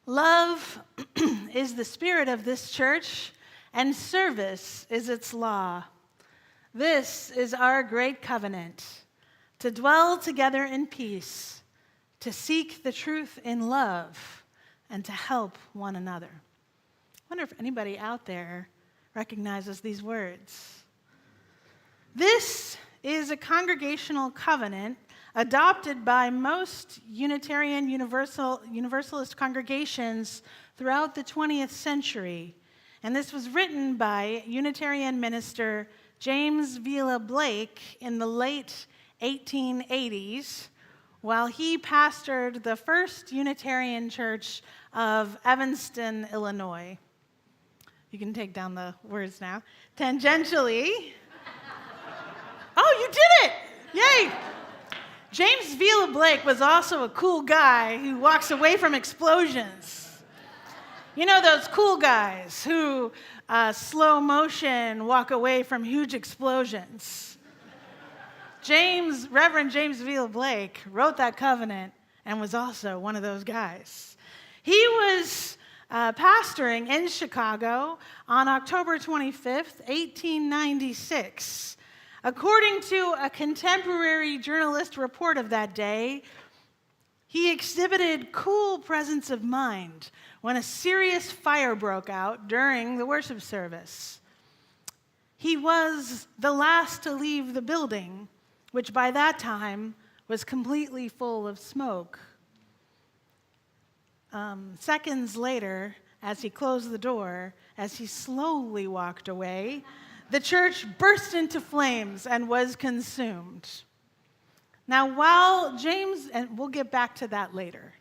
Love is the spirit of this church, and service is its law. This is our great covenant, to dwell together in peace, to seek the truth in love, and to help one another. I wonder if anybody out there recognizes these words. This is a congregational covenant adopted by most Unitarian Universalist congregations throughout the 20th century. And this was written by Unitarian minister James Vila Blake in the late 1880s, while he pastored the First Unitarian Church of Evanston, Illinois. You can take down the words now. Tangentially. Oh, you did it! Yay! James Vila Blake was also a cool guy who walks away from explosions. You know those cool guys who slow motion walk away from huge explosions. Reverend James Vila Blake wrote that covenant and was also one of those guys. He was pastoring in Chicago on October 25th, 1896. According to a contemporary journalist report of that day, he exhibited cool presence of mind when a serious fire broke out during the worship service. He was the last to leave the building, which by that time was completely full of smoke. Seconds later, as he closed the door, as he slowly walked away, the church burst into flames and was consumed. Now, while James, and we'll get back to that later,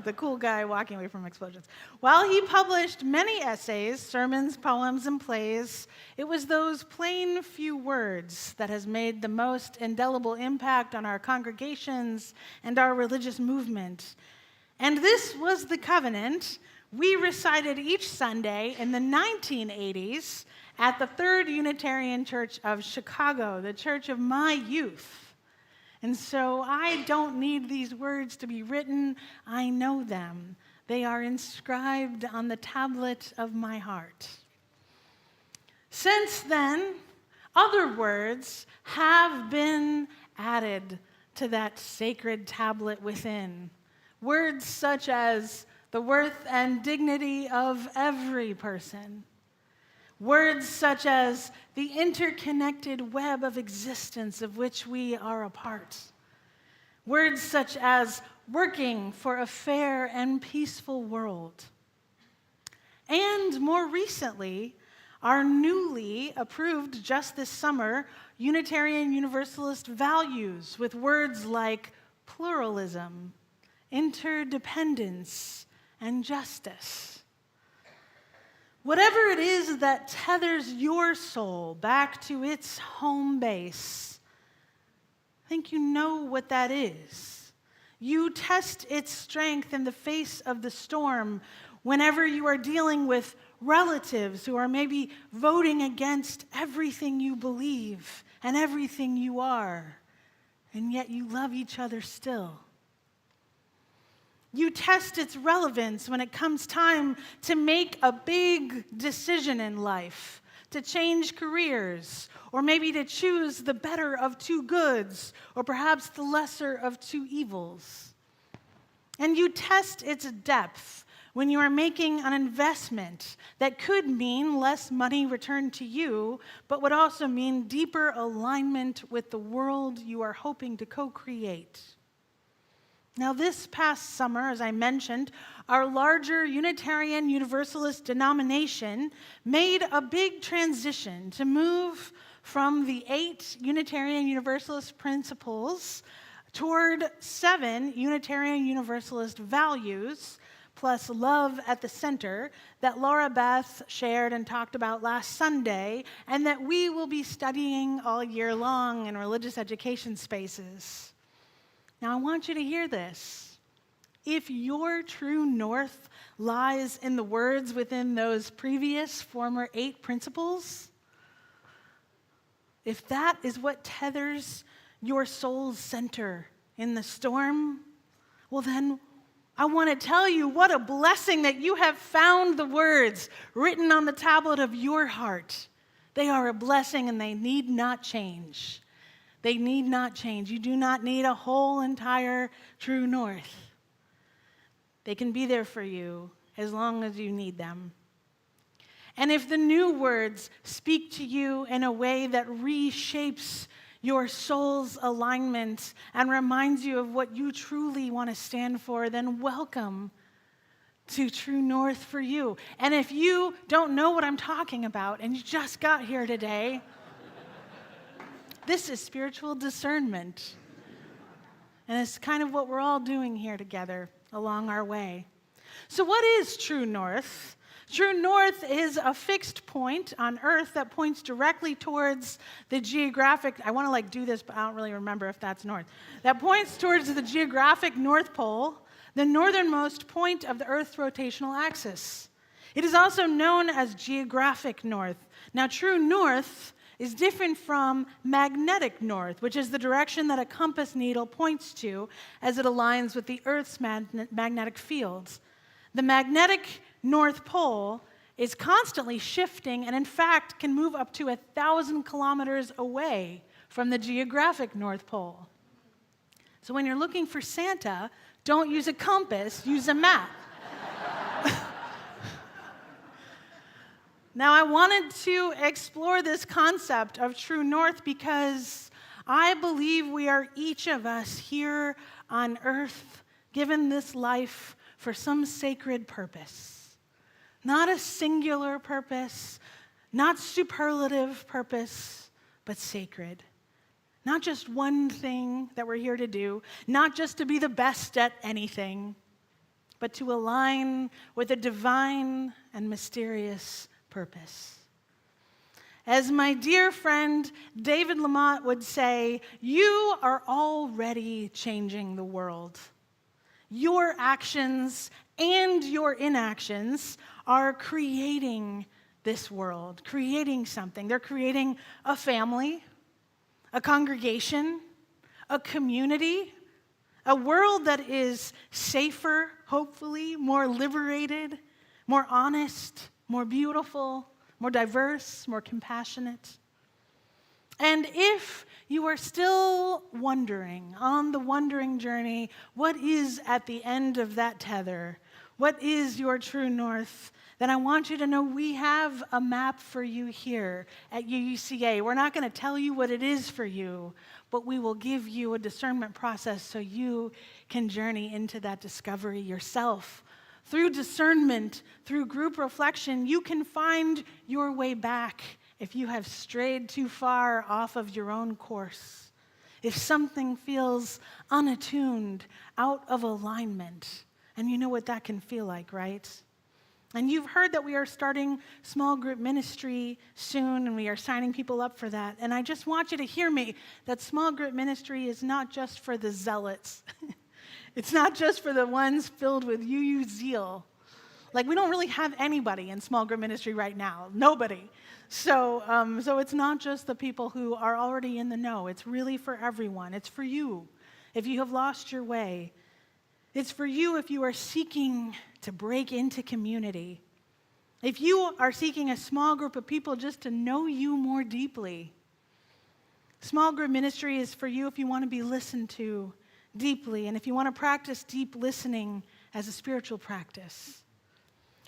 the cool guy walking away from explosions. While he published many essays, sermons, poems, and plays, it was those plain few words that has made the most indelible impact on our congregations and our religious movement. And this was the covenant we recited each Sunday in the 1980s at the Third Unitarian Church of Chicago, the church of my youth. And so I don't need these words to be written. I know them. They are inscribed on the tablet of my heart. Since then, other words have been added to that sacred tablet within. Words such as the worth and dignity of every person. Words such as the interconnected web of existence of which we are a part. Words such as working for a fair and peaceful world. And more recently, our newly approved just this summer Unitarian Universalist values with words like pluralism, interdependence, and justice. Whatever it is that tethers your soul back to its home base, I think you know what that is. You test its strength in the face of the storm whenever you are dealing with relatives who are maybe voting against everything you believe and everything you are, and yet you love each other still. You test its relevance when it comes time to make a big decision in life, to change careers, or maybe to choose the better of two goods, or perhaps the lesser of two evils. And you test its depth when you are making an investment that could mean less money returned to you, but would also mean deeper alignment with the world you are hoping to co-create. Now, this past summer, as I mentioned, our larger Unitarian Universalist denomination made a big transition to move from the 8 Unitarian Universalist principles toward 7 Unitarian Universalist values, plus love at the center, that Laura Beth shared and talked about last Sunday, and that we will be studying all year long in religious education spaces. Now, I want you to hear this. If your true north lies in the words within those previous former 8 principles, if that is what tethers your soul's center in the storm, well then, I want to tell you what a blessing that you have found the words written on the tablet of your heart. They are a blessing and they need not change. They need not change. You do not need a whole entire true north. They can be there for you as long as you need them. And if the new words speak to you in a way that reshapes your soul's alignment and reminds you of what you truly want to stand for, then welcome to True North for you. And if you don't know what I'm talking about and you just got here today, this is spiritual discernment. And it's kind of what we're all doing here together along our way. So what is True North? True north is a fixed point on Earth that points directly towards the geographic, I want to do this, but I don't really remember if that's north. That points towards the geographic North Pole, the northernmost point of the Earth's rotational axis. It is also known as geographic north. Now, true north is different from magnetic north, which is the direction that a compass needle points to as it aligns with the Earth's magnetic fields. The magnetic North Pole is constantly shifting and, in fact, can move up to 1,000 kilometers away from the geographic North Pole. So when you're looking for Santa, don't use a compass, use a map. Now, I wanted to explore this concept of true north because I believe we are each of us here on earth, given this life for some sacred purpose. Not a singular purpose, not superlative purpose, but sacred. Not just one thing that we're here to do, not just to be the best at anything, but to align with a divine and mysterious purpose. As my dear friend David Lamont would say, you are already changing the world. Your actions and your inactions are creating this world, creating something. They're creating a family, a congregation, a community, a world that is safer, hopefully, more liberated, more honest, more beautiful, more diverse, more compassionate. And if you are still wondering, on the wondering journey, what is at the end of that tether? What is your true north? Then I want you to know we have a map for you here at UUCA. We're not going to tell you what it is for you, but we will give you a discernment process so you can journey into that discovery yourself. Through discernment, through group reflection, you can find your way back if you have strayed too far off of your own course. If something feels unattuned, out of alignment. And you know what that can feel like, right? And you've heard that we are starting small group ministry soon, and we are signing people up for that. And I just want you to hear me, that small group ministry is not just for the zealots. It's not just for the ones filled with UU zeal. We don't really have anybody in small group ministry right now. Nobody. So it's not just the people who are already in the know. It's really for everyone. It's for you if you have lost your way. It's for you if you are seeking to break into community. If you are seeking a small group of people just to know you more deeply. Small group ministry is for you if you want to be listened to deeply and if you want to practice deep listening as a spiritual practice.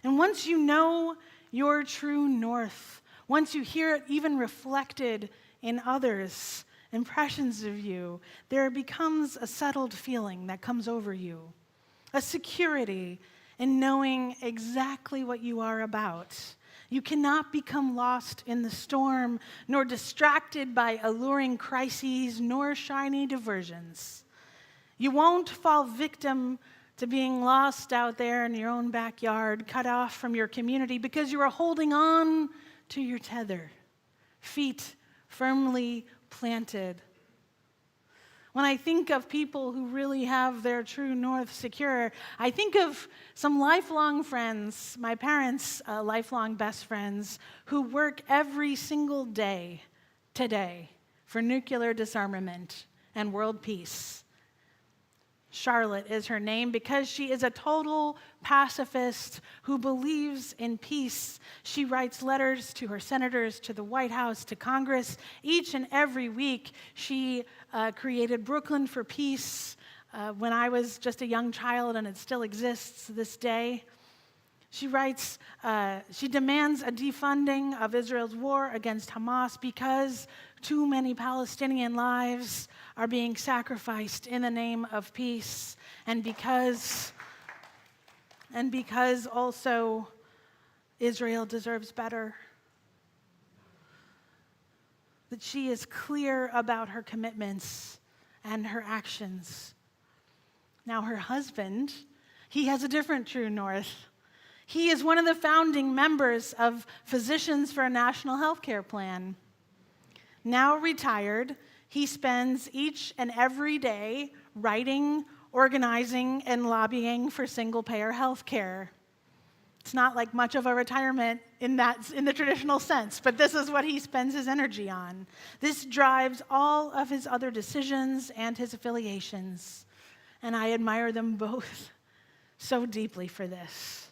And once you know your true north, once you hear it even reflected in others' impressions of you, there becomes a settled feeling that comes over you, a security in knowing exactly what you are about. You cannot become lost in the storm, nor distracted by alluring crises, nor shiny diversions. You won't fall victim to being lost out there in your own backyard, cut off from your community, because you are holding on to your tether, feet firmly planted. When I think of people who really have their true north secure, I think of some lifelong friends, my parents' lifelong best friends, who work every single day today for nuclear disarmament and world peace. Charlotte is her name because she is a total pacifist who believes in peace. She writes letters to her senators, to the White House, to Congress. Each and every week, she created Brooklyn for Peace when I was just a young child, and it still exists this day. She writes, she demands a defunding of Israel's war against Hamas because too many Palestinian lives are being sacrificed in the name of peace, and because also Israel deserves better. That she is clear about her commitments and her actions. Now her husband, he has a different true north. He is one of the founding members of Physicians for a National Healthcare Plan. Now retired, he spends each and every day writing, organizing, and lobbying for single-payer health care. It's not like much of a retirement in the traditional sense, but this is what he spends his energy on. This drives all of his other decisions and his affiliations, and I admire them both so deeply for this.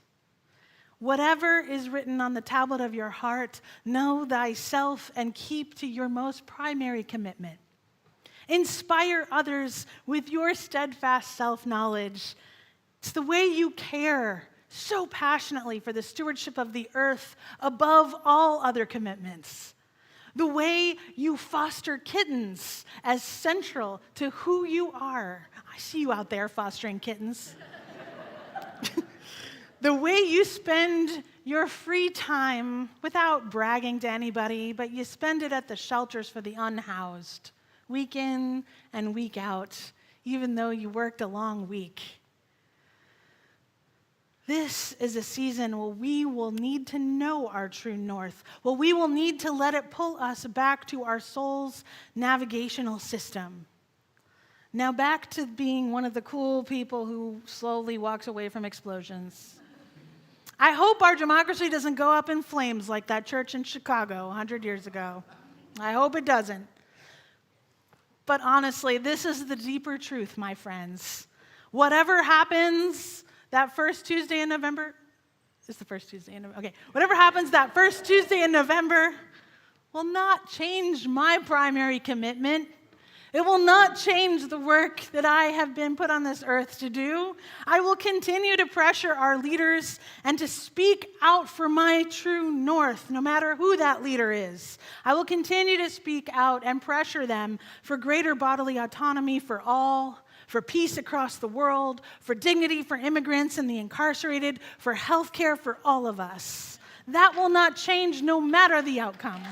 Whatever is written on the tablet of your heart, know thyself and keep to your most primary commitment. Inspire others with your steadfast self-knowledge. It's the way you care so passionately for the stewardship of the earth above all other commitments. The way you foster kittens as central to who you are. I see you out there fostering kittens. The way you spend your free time without bragging to anybody, but you spend it at the shelters for the unhoused, week in and week out, even though you worked a long week. This is a season where we will need to know our true north, where we will need to let it pull us back to our soul's navigational system. Now back to being one of the cool people who slowly walks away from explosions. I hope our democracy doesn't go up in flames like that church in Chicago 100 years ago. I hope it doesn't. But honestly, this is the deeper truth, my friends. Whatever happens that first Tuesday in November, it's the first Tuesday in November, okay. Whatever happens that first Tuesday in November will not change my primary commitment. It will not change the work that I have been put on this earth to do. I will continue to pressure our leaders and to speak out for my true north, no matter who that leader is. I will continue to speak out and pressure them for greater bodily autonomy for all, for peace across the world, for dignity for immigrants and the incarcerated, for health care for all of us. That will not change no matter the outcome.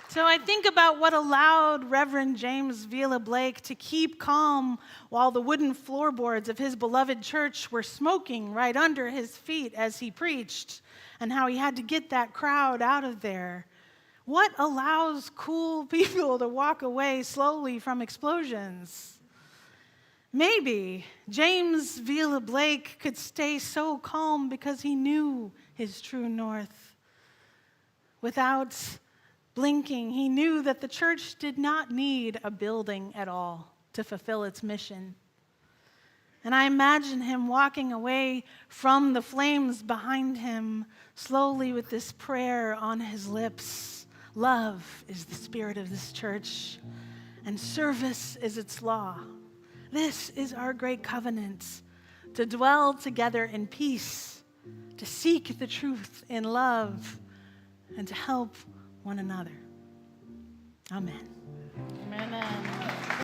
So I think about what allowed Reverend James Vila Blake to keep calm while the wooden floorboards of his beloved church were smoking right under his feet as he preached, and how he had to get that crowd out of there. What allows cool people to walk away slowly from explosions? Maybe James Vila Blake could stay so calm because he knew his true north. Without blinking, he knew that the church did not need a building at all to fulfill its mission. And I imagine him walking away from the flames behind him, slowly with this prayer on his lips. Love is the spirit of this church, and service is its law. This is our great covenant, to dwell together in peace, to seek the truth in love, and to help one another. Amen.